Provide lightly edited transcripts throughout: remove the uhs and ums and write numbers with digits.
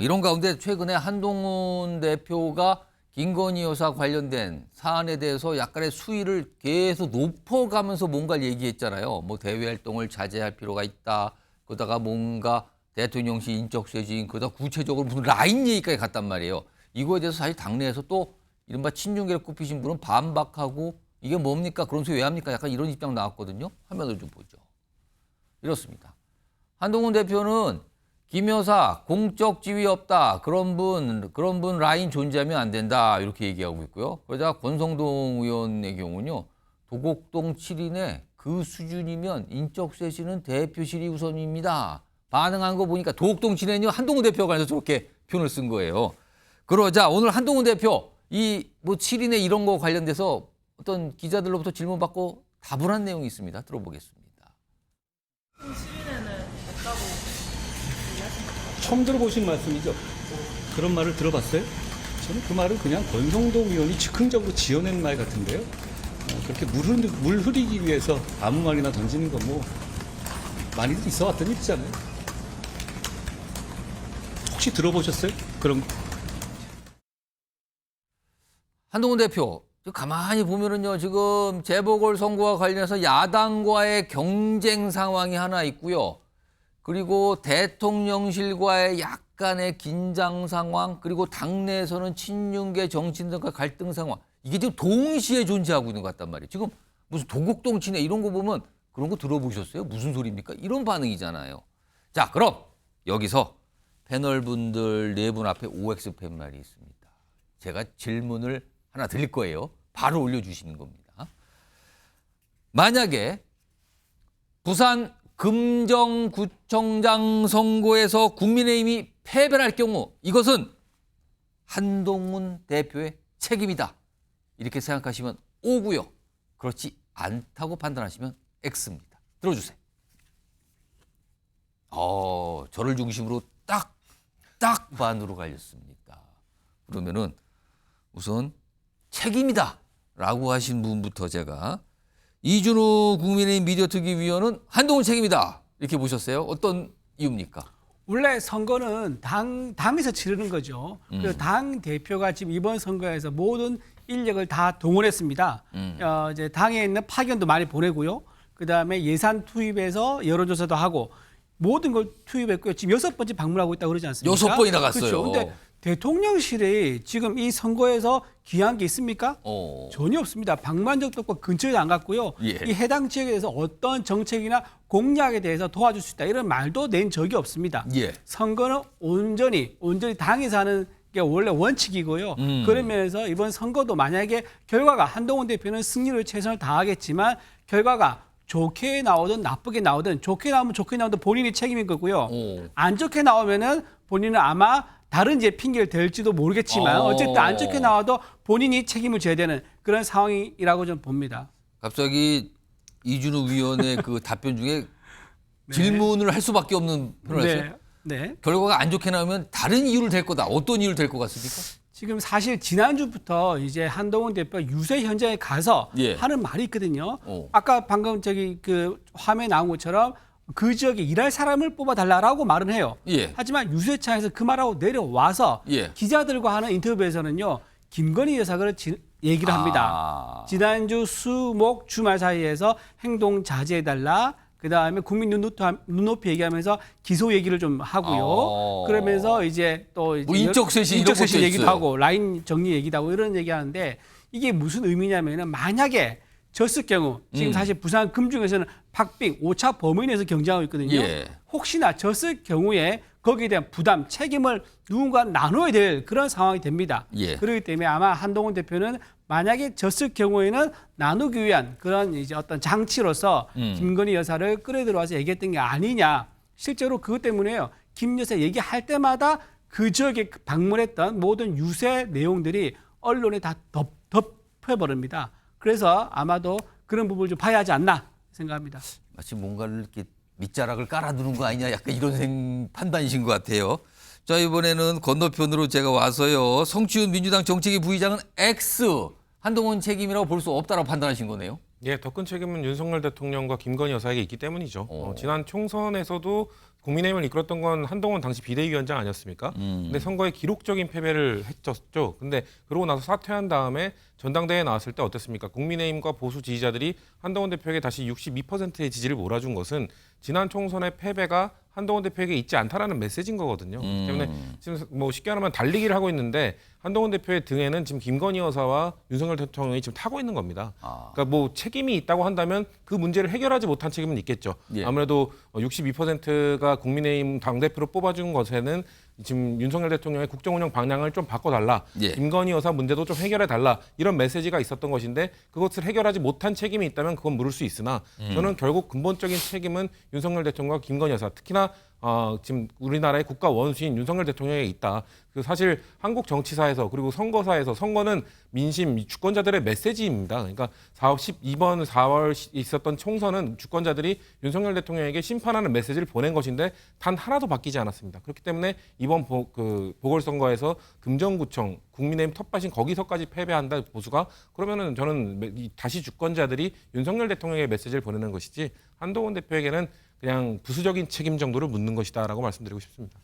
이런 가운데 최근에 한동훈 대표가 김건희 여사 관련된 사안에 대해서 약간의 수위를 계속 높여가면서 뭔가를 얘기했잖아요. 뭐 대외 활동을 자제할 필요가 있다. 그러다가 뭔가 대통령실 인적쇄진, 그러다 구체적으로 무슨 라인 얘기까지 갔단 말이에요. 이거에 대해서 사실 당내에서 또 이른바 친윤계를 꼽히신 분은 반박하고 이게 뭡니까? 그런 소리 왜 합니까? 약간 이런 입장 나왔거든요. 화면을 좀 보죠. 이렇습니다. 한동훈 대표는 김 여사 공적 지위 없다. 그런 분 라인 존재하면 안 된다. 이렇게 얘기하고 있고요. 그러자 권성동 의원의 경우는요. 도곡동 7인의 그 수준이면 인적쇄신은 대표실이 우선입니다. 반응한 거 보니까 도곡동 7인은요. 한동훈 대표가 관해서 저렇게 표현을 쓴 거예요. 그러자 오늘 한동훈 대표 이 뭐 7인의 이런 거 관련돼서 어떤 기자들로부터 질문받고 답을 한 내용이 있습니다. 들어보겠습니다. 처음 들어보신 말씀이죠? 그런 말을 들어봤어요? 저는 그 말은 그냥 권성동 의원이 즉흥적으로 지어낸 말 같은데요. 그렇게 물 흐리기 위해서 아무 말이나 던지는 건 뭐 많이들 있어 왔던 일이잖아요. 혹시 들어보셨어요? 그런 거? 한동훈 대표, 가만히 보면은요, 지금 재보궐선거와 관련해서 야당과의 경쟁 상황이 하나 있고요. 그리고 대통령실과의 약간의 긴장 상황, 그리고 당내에서는 친윤계 정치인들과 갈등 상황. 이게 지금 동시에 존재하고 있는 것 같단 말이에요. 지금 무슨 도곡동 친해 이런 거 보면 그런 거 들어보셨어요? 무슨 소리입니까? 이런 반응이잖아요. 자, 그럼 여기서 패널분들 네 분 앞에 OX 팻말이 있습니다. 제가 질문을 하나 드릴 거예요. 바로 올려주시는 겁니다. 만약에 부산 금정구청장 선거에서 국민의힘이 패배를 할 경우 이것은 한동훈 대표의 책임이다. 이렇게 생각하시면 O고요. 그렇지 않다고 판단하시면 X입니다. 들어주세요. 저를 중심으로 딱 반으로 갈렸습니다. 그러면은 우선 책임이다 라고 하신 분부터 제가 이준우 국민의힘 미디어특위위원은 한동훈 책임이다 이렇게 보셨어요? 어떤 이유입니까? 원래 선거는 당에서 치르는 거죠. 그래서 당 대표가 지금 이번 선거에서 모든 인력을 다 동원했습니다. 이제 당에 있는 파견도 많이 보내고요. 그다음에 예산 투입해서 여론조사도 하고 모든 걸 투입했고요. 지금 6번째 방문하고 있다고 그러지 않습니까? 6번이나 갔어요. 그렇죠. 근데 대통령실이 지금 이 선거에서 귀한 게 있습니까? 전혀 없습니다. 방만 적도 없고 근처에도 안 갔고요. 예. 이 해당 지역에 대해서 어떤 정책이나 공약에 대해서 도와줄 수 있다 이런 말도 낸 적이 없습니다. 예. 선거는 온전히 당에서 하는 게 원래 원칙이고요. 그런 면에서 이번 선거도 만약에 결과가 한동훈 대표는 승리를 최선을 다하겠지만 결과가 좋게 나오든 나쁘게 나오든 좋게 나오면 본인이 책임인 거고요. 안 좋게 나오면은 본인은 아마 다른 이제 핑계를 댈지도 모르겠지만 어쨌든 안 좋게 나와도 본인이 책임을 져야 되는 그런 상황이라고 저는 봅니다. 갑자기 이준우 위원의 그 답변 중에 질문을 할 수밖에 없는 표현을 했어요. 네. 결과가 안 좋게 나오면 다른 이유를 댈 거다. 어떤 이유를 댈 것 같습니까? 지금 사실 지난주부터 이제 한동훈 대표가 유세 현장에 가서 예. 하는 말이 있거든요. 아까 방금 그 화면에 나온 것처럼 그 지역에 일할 사람을 뽑아달라고 말은 해요. 예. 하지만 유세차에서 그 말하고 내려와서 예. 기자들과 하는 인터뷰에서는요. 김건희 여사가 얘기를 합니다. 지난주 수, 목, 주말 사이에서 행동 자제해달라. 그다음에 국민 눈높이 얘기하면서 기소 얘기를 좀 하고요. 그러면서 이제 또 뭐 인적쇄신 얘기도 하고 라인 정리 얘기도 하고 이런 얘기하는데 이게 무슨 의미냐면은 만약에 졌을 경우 지금 사실 부산 금중에서는 박빙 5차 범위내에서 경쟁하고 있거든요. 예. 혹시나 졌을 경우에 거기에 대한 부담, 책임을 누군가 나눠야 될 그런 상황이 됩니다. 예. 그렇기 때문에 아마 한동훈 대표는 만약에 졌을 경우에는 나누기 위한 그런 이제 어떤 장치로서 김건희 여사를 끌어들여와서 얘기했던 게 아니냐. 실제로 그것 때문에요. 김 여사 얘기할 때마다 그 지역에 방문했던 모든 유세 내용들이 언론에 다 덮여버립니다. 그래서 아마도 그런 부분을 좀 봐야 하지 않나 생각합니다. 마치 뭔가를 이렇게 밑자락을 깔아두는 거 아니냐 약간 이런 판단이신 것 같아요. 자, 이번에는 건너편으로 제가 와서요. 성취훈 민주당 정책위 부의장은 X. 한동훈 책임이라고 볼 수 없다라고 판단하신 거네요. 예, 더 큰 책임은 윤석열 대통령과 김건희 여사에게 있기 때문이죠. 지난 총선에서도 국민의힘을 이끌었던 건 한동훈 당시 비대위원장 아니었습니까? 근데 선거에 기록적인 패배를 했었죠. 근데 그러고 나서 사퇴한 다음에 전당대회에 나왔을 때 어땠습니까? 국민의힘과 보수 지지자들이 한동훈 대표에게 다시 62%의 지지를 몰아준 것은 지난 총선의 패배가 한동훈 대표에게 있지 않다라는 메시지인 거거든요. 그렇기 때문에 지금 뭐 쉽게 말하면 달리기를 하고 있는데 한동훈 대표의 등에는 지금 김건희 여사와 윤석열 대통령이 지금 타고 있는 겁니다. 그러니까 뭐 책임이 있다고 한다면 그 문제를 해결하지 못한 책임은 있겠죠. 예. 아무래도 62%가 국민의힘 당대표로 뽑아준 것에는 지금 윤석열 대통령의 국정운영 방향을 좀 바꿔달라. 예. 김건희 여사 문제도 좀 해결해달라. 이런 메시지가 있었던 것인데 그것을 해결하지 못한 책임이 있다면 그건 물을 수 있으나 저는 결국 근본적인 책임은 윤석열 대통령과 김건희 여사 특히나 지금 우리나라의 국가 원수인 윤석열 대통령에게 있다. 그 사실 한국 정치사에서 그리고 선거사에서 선거는 민심, 주권자들의 메시지입니다. 그러니까 12번 4월 있었던 총선은 주권자들이 윤석열 대통령에게 심판하는 메시지를 보낸 것인데 단 하나도 바뀌지 않았습니다. 그렇기 때문에 이번 보궐선거에서 금정구청 국민의힘 텃밭인 거기서까지 패배한다 보수가 그러면은 저는 다시 주권자들이 윤석열 대통령에게 메시지를 보내는 것이지 한동훈 대표에게는 그냥 부수적인 책임 정도를 묻는 것이다라고 말씀드리고 싶습니다.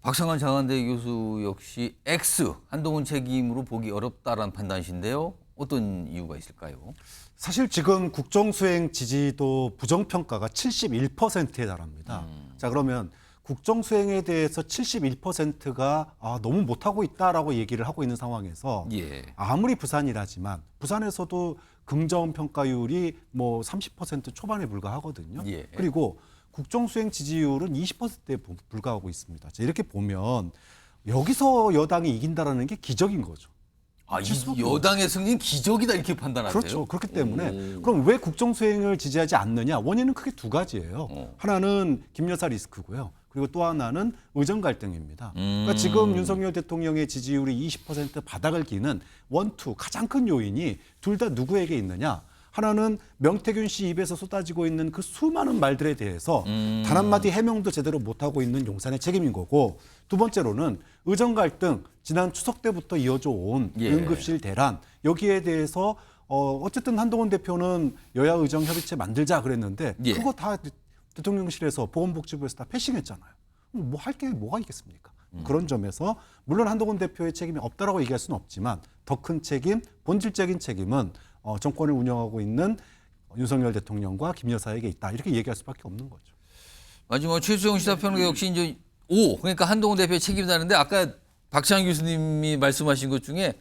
박상환 장한대 교수 역시 X 한동훈 책임으로 보기 어렵다라는 판단이신데요. 어떤 이유가 있을까요? 사실 지금 국정수행 지지도 부정평가가 71%에 달합니다. 자, 그러면 국정수행에 대해서 71%가 너무 못하고 있다라고 얘기를 하고 있는 상황에서 예. 아무리 부산이라지만 부산에서도 긍정평가율이 뭐 30% 초반에 불과하거든요. 예. 그리고 국정수행 지지율은 20%에 불과하고 있습니다. 자, 이렇게 보면 여기서 여당이 이긴다라는 게 기적인 거죠. 이 여당의 승리는 기적이다 이렇게 판단하세요? 그렇죠. 그렇기 때문에 그럼 왜 국정수행을 지지하지 않느냐? 원인은 크게 두 가지예요. 하나는 김여사 리스크고요. 그리고 또 하나는 의정 갈등입니다. 그러니까 지금 윤석열 대통령의 지지율이 20% 바닥을 기는 원투 가장 큰 요인이 둘 다 누구에게 있느냐? 하나는 명태균 씨 입에서 쏟아지고 있는 그 수많은 말들에 대해서 단 한마디 해명도 제대로 못하고 있는 용산의 책임인 거고, 두 번째로는 의정 갈등, 지난 추석 때부터 이어져 온 예. 응급실 대란, 여기에 대해서 어쨌든 한동훈 대표는 여야 의정 협의체 만들자 그랬는데 예. 그거 다 대통령실에서 보건복지부에서 다 패싱했잖아요. 뭐 할 게 뭐가 있겠습니까? 그런 점에서 물론 한동훈 대표의 책임이 없다라고 얘기할 수는 없지만 더 큰 책임, 본질적인 책임은 정권을 운영하고 있는 윤석열 대통령과 김 여사에게 있다. 이렇게 얘기할 수밖에 없는 거죠. 마지막 최수영 시사평론가 역시 이제 그러니까 한동훈 대표의 책임이다는데 아까 박찬 교수님이 말씀하신 것 중에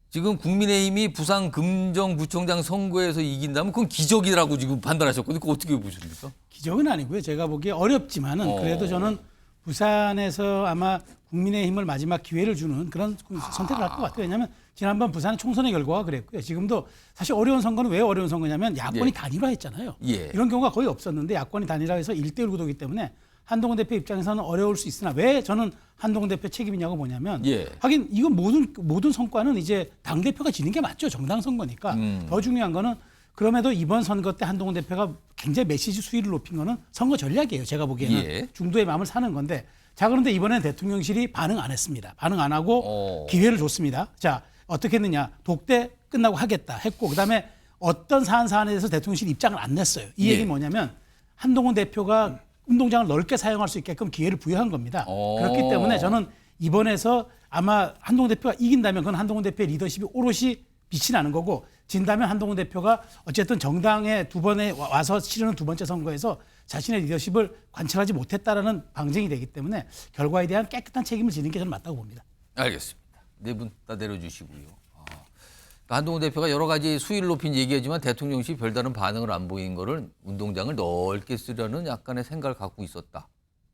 지금 국민의힘이 부산 금정구청장 선거에서 이긴다면 그건 기적이라고 지금 판단하셨거든요. 그거 어떻게 보십니까? 기적은 아니고요. 제가 보기에 어렵지만은 그래도 저는 부산에서 아마 국민의힘을 마지막 기회를 주는 그런 선택을 할 것 같아요. 왜냐하면 지난번 부산 총선의 결과가 그랬고요. 지금도 사실 어려운 선거는 왜 어려운 선거냐면 야권이 예. 단일화했잖아요. 예. 이런 경우가 거의 없었는데 야권이 단일화해서 1대1 구도이기 때문에 한동훈 대표 입장에서는 어려울 수 있으나 왜 저는 한동훈 대표 책임이냐고 보냐면 예. 하긴 이건 모든 성과는 이제 당대표가 지는 게 맞죠. 정당 선거니까. 더 중요한 거는 그럼에도 이번 선거 때 한동훈 대표가 굉장히 메시지 수위를 높인 거는 선거 전략이에요. 제가 보기에는. 예. 중도의 마음을 사는 건데 자 그런데 이번엔 대통령실이 반응 안 했습니다. 반응 안 하고 기회를 줬습니다. 자 어떻게 했느냐. 독대 끝나고 하겠다 했고 그다음에 어떤 사안에 대해서 대통령실이 입장을 안 냈어요. 이 얘기는 뭐냐면 한동훈 대표가 운동장을 넓게 사용할 수 있게끔 기회를 부여한 겁니다. 그렇기 때문에 저는 이번에서 아마 한동훈 대표가 이긴다면 그건 한동훈 대표의 리더십이 오롯이 빛이 나는 거고 진다면 한동훈 대표가 어쨌든 정당에 두 번에 와서 치르는 두 번째 선거에서 자신의 리더십을 관철하지 못했다라는 방증이 되기 때문에 결과에 대한 깨끗한 책임을 지는 게 저는 맞다고 봅니다. 알겠습니다. 네 분 다 내려주시고요. 그러니까 한동훈 대표가 여러 가지 수위를 높인 얘기하지만 대통령실 별다른 반응을 안 보인 거를 운동장을 넓게 쓰려는 약간의 생각을 갖고 있었다.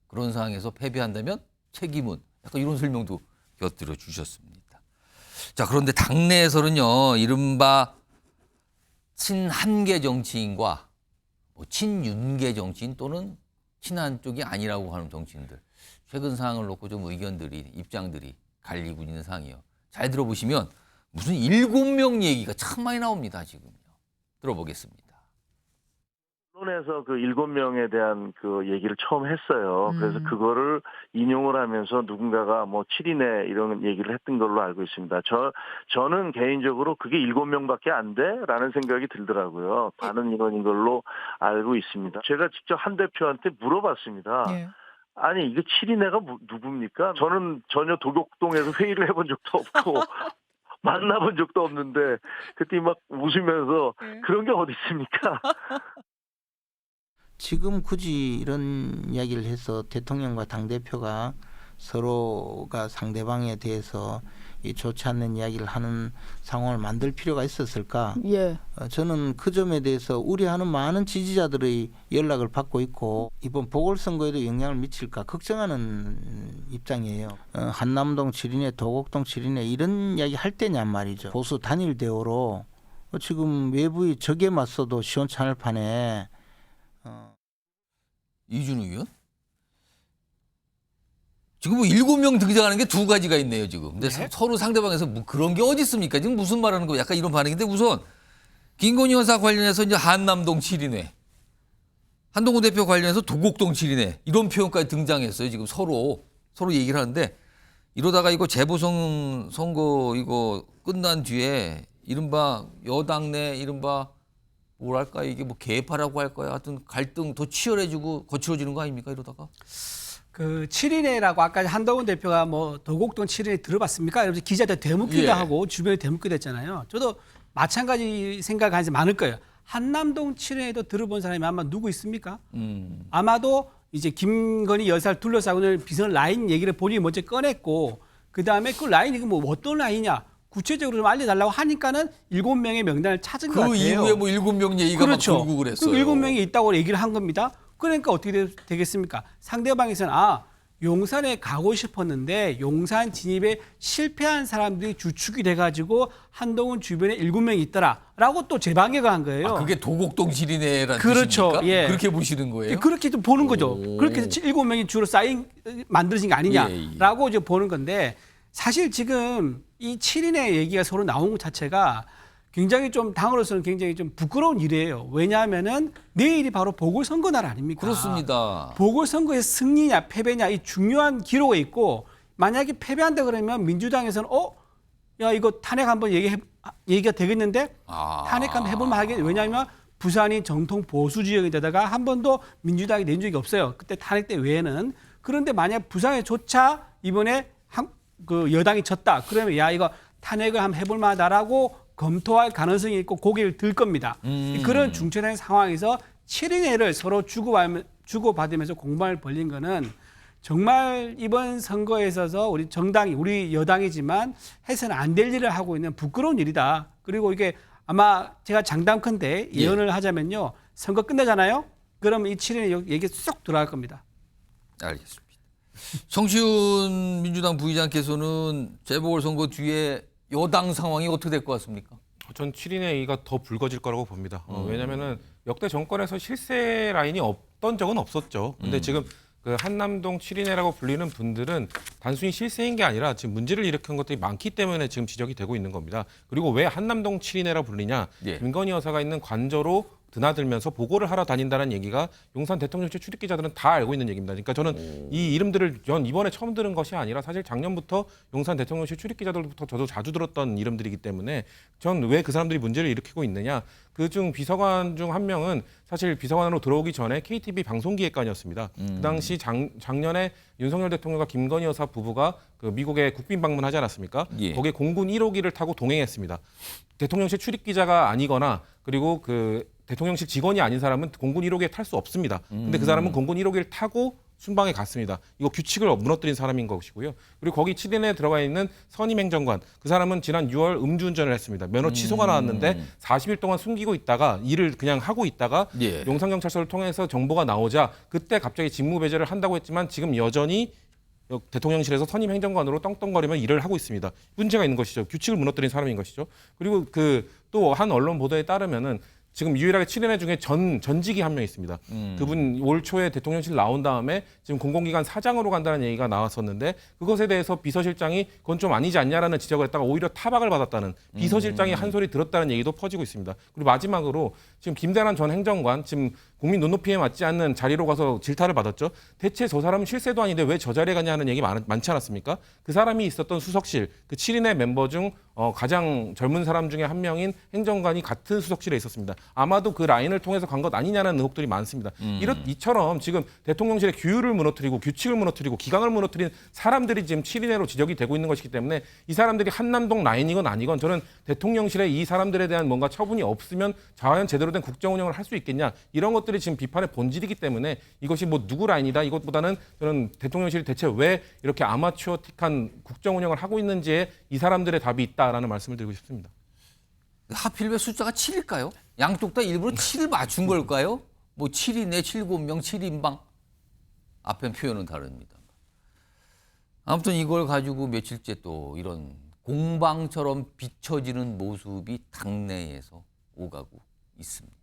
그런 상황에서 패배한다면 책임은 약간 이런 설명도 곁들여 주셨습니다. 자, 그런데 당내에서는요, 이른바 친한계 정치인과 친윤계 정치인 또는 친한 쪽이 아니라고 하는 정치인들. 최근 상황을 놓고 좀 의견들이, 입장들이 갈리고 있는 상황이에요. 잘 들어보시면 무슨 7명 얘기가 참 많이 나옵니다, 지금요. 들어보겠습니다. 언론에서 그 7명에 대한 그 얘기를 처음 했어요. 그래서 그거를 인용을 하면서 누군가가 뭐 7인에 이런 얘기를 했던 걸로 알고 있습니다. 저는 개인적으로 그게 7명밖에 안 돼라는 생각이 들더라고요. 반은 인원인 걸로 알고 있습니다. 제가 직접 한 대표한테 물어봤습니다. 예. 아니 이게 7인회가 누굽니까? 저는 전혀 도곡동에서 회의를 해본 적도 없고 만나본 적도 없는데 그때 막 웃으면서 그런 게 어디 있습니까? 지금 굳이 이런 이야기를 해서 대통령과 당대표가 서로가 상대방에 대해서 이 좋지 않는 이야기를 하는 상황을 만들 필요가 있었을까? 예. 저는 그 점에 대해서 우려하는 많은 지지자들의 연락을 받고 있고 이번 보궐선거에도 영향을 미칠까 걱정하는 입장이에요. 한남동 7인회, 도곡동 7인회 이런 이야기 할 때냔 말이죠. 보수 단일 대우로 지금 외부의 적에 맞서도 시원찮을 판에 이준우 의원? 지금 뭐 7명 등장하는 게 두 가지가 있네요, 지금. 근데 서로 상대방에서 뭐 그런 게 어디 있습니까? 지금 무슨 말하는 거 약간 이런 반응인데 우선 김건희 여사 관련해서 이제 한남동 7인회, 한동훈 대표 관련해서 도곡동 7인회 이런 표현까지 등장했어요. 지금 서로 얘기를 하는데 이러다가 이거 재보선 선거 이거 끝난 뒤에 이른바 여당 내 이른바 뭐랄까 이게 뭐 개파라고 할까요? 하여튼 갈등 더 치열해지고 거칠어지는 거 아닙니까? 이러다가. 그 7인회라고 아까 한동훈 대표가 뭐 도곡동 7인회 들어봤습니까? 이러면서 기자들 되묻기도 예. 하고 주변에 되묻기도 했잖아요. 저도 마찬가지 생각하는 사람이 많을 거예요. 한남동 7인회도 들어본 사람이 아마 누구 있습니까? 아마도 이제 김건희 여사를 둘러싸고는 비선 라인 얘기를 본인이 먼저 꺼냈고 그다음에 그 라인이 뭐 어떤 라인이냐 구체적으로 좀 알려달라고 하니까는 7명의 명단을 찾은 것 그 같아요. 이후에 뭐 7명 얘기가 그렇죠. 막 돌고 그랬어요. 그 7명이 있다고 얘기를 한 겁니다. 그러니까 어떻게 되겠습니까? 상대방에서는 용산에 가고 싶었는데 용산 진입에 실패한 사람들이 주축이 돼가지고 한동훈 주변에 7명이 있더라라고 또 재방해가 한 거예요. 그게 도곡동 7인회라는 그렇죠. 뜻입니까? 예. 그렇게 보시는 거예요? 그렇게 좀 보는 거죠. 그렇게 해서 7명이 주로 만들어진 게 아니냐라고 이제 보는 건데 사실 지금 이 7인의 얘기가 서로 나온 것 자체가 굉장히 좀 당으로서는 굉장히 좀 부끄러운 일이에요. 왜냐하면은 내일이 바로 보궐선거 날 아닙니까? 그렇습니다. 보궐선거의 승리냐 패배냐 이 중요한 기로가 있고 만약에 패배한다 그러면 민주당에서는 야 이거 탄핵 한번 얘기가 되겠는데 탄핵 한번 해볼만 하겠네. 왜냐하면 부산이 정통 보수 지역인데다가 한 번도 민주당이 낸 적이 없어요. 그때 탄핵 때 외에는. 그런데 만약 부산에조차 이번에 그 여당이 졌다. 그러면 야 이거 탄핵을 한번 해볼 만하다라고 검토할 가능성이 있고 고개를 들 겁니다. 그런 중차된 상황에서 7인회를 서로 주고받으면서 공방을 벌린 거는 정말 이번 선거에 있어서 우리 정당이 우리 여당이지만 해서는 안 될 일을 하고 있는 부끄러운 일이다. 그리고 이게 아마 제가 장담컨대 예언을 하자면요. 선거 끝나잖아요. 그러면 이 7인회 얘기 쏙 들어갈 겁니다. 알겠습니다. 정치훈 민주당 부의장께서는 재보궐선거 뒤에 여당 상황이 어떻게 될 것 같습니까? 전 7인회가 더 불거질 거라고 봅니다. 왜냐하면은 역대 정권에서 실세 라인이 없던 적은 없었죠. 근데 지금 그 한남동 7인회라고 불리는 분들은 단순히 실세인 게 아니라 지금 문제를 일으킨 것들이 많기 때문에 지금 지적이 되고 있는 겁니다. 그리고 왜 한남동 7인회라 불리냐? 예. 김건희 여사가 있는 관저로 드나들면서 보고를 하러 다닌다는 얘기가 용산 대통령실 출입 기자들은 다 알고 있는 얘기입니다. 그러니까 저는 이 이름들을 이번에 처음 들은 것이 아니라 사실 작년부터 용산 대통령실 출입 기자들부터 저도 자주 들었던 이름들이기 때문에 전 왜 그 사람들이 문제를 일으키고 있느냐. 그중 비서관 중 한 명은 사실 비서관으로 들어오기 전에 KTV 방송기획관이었습니다. 그 당시 작년에 윤석열 대통령과 김건희 여사 부부가 그 미국에 국빈 방문하지 않았습니까? 예. 거기에 공군 1호기를 타고 동행했습니다. 대통령실 출입 기자가 아니거나 그리고 그 대통령실 직원이 아닌 사람은 공군 1호기에 탈 수 없습니다. 근데 그 사람은 공군 1호기를 타고 순방에 갔습니다. 이거 규칙을 무너뜨린 사람인 것이고요. 그리고 거기 7인에 들어가 있는 선임 행정관, 그 사람은 지난 6월 음주운전을 했습니다. 면허 취소가 나왔는데 40일 동안 숨기고 있다가 일을 그냥 하고 있다가 예. 용산경찰서를 통해서 정보가 나오자 그때 갑자기 직무 배제를 한다고 했지만 지금 여전히 대통령실에서 선임 행정관으로 떵떵거리며 일을 하고 있습니다. 문제가 있는 것이죠. 규칙을 무너뜨린 사람인 것이죠. 그리고 그 또 한 언론 보도에 따르면은 지금 유일하게 7인회 중에 전직이 한 명 있습니다. 그분 올 초에 대통령실 나온 다음에 지금 공공기관 사장으로 간다는 얘기가 나왔었는데 그것에 대해서 비서실장이 그건 좀 아니지 않냐라는 지적을 했다가 오히려 타박을 받았다는 비서실장이 한 소리 들었다는 얘기도 퍼지고 있습니다. 그리고 마지막으로 지금 김대란 전 행정관 지금 국민 눈높이에 맞지 않는 자리로 가서 질타를 받았죠. 대체 저 사람은 실세도 아닌데 왜 저 자리에 가냐 하는 얘기 많지 않았습니까? 그 사람이 있었던 수석실, 그 7인의 멤버 중 가장 젊은 사람 중에 한 명인 행정관이 같은 수석실에 있었습니다. 아마도 그 라인을 통해서 간 것 아니냐는 의혹들이 많습니다. 이처럼 지금 대통령실의 규율을 무너뜨리고 규칙을 무너뜨리고 기강을 무너뜨린 사람들이 지금 7인회로 지적이 되고 있는 것이기 때문에 이 사람들이 한남동 라인이건 아니건 저는 대통령실에 이 사람들에 대한 뭔가 처분이 없으면 과연 제대로 된 국정 운영을 할 수 있겠냐, 이런 것들이 지금 비판의 본질이기 때문에 이것이 뭐 누구 라인이다 이것보다는 저는 대통령실이 대체 왜 이렇게 아마추어틱한 국정 운영을 하고 있는지에 이 사람들의 답이 있다라는 말씀을 드리고 싶습니다. 하필 왜 숫자가 7일까요? 양쪽 다 일부러 7을 맞춘 걸까요? 뭐 7인에 7명 7인방. 앞에 표현은 다릅니다. 아무튼 이걸 가지고 며칠째 또 이런 공방처럼 비춰지는 모습이 당내에서 오가고 있습니다.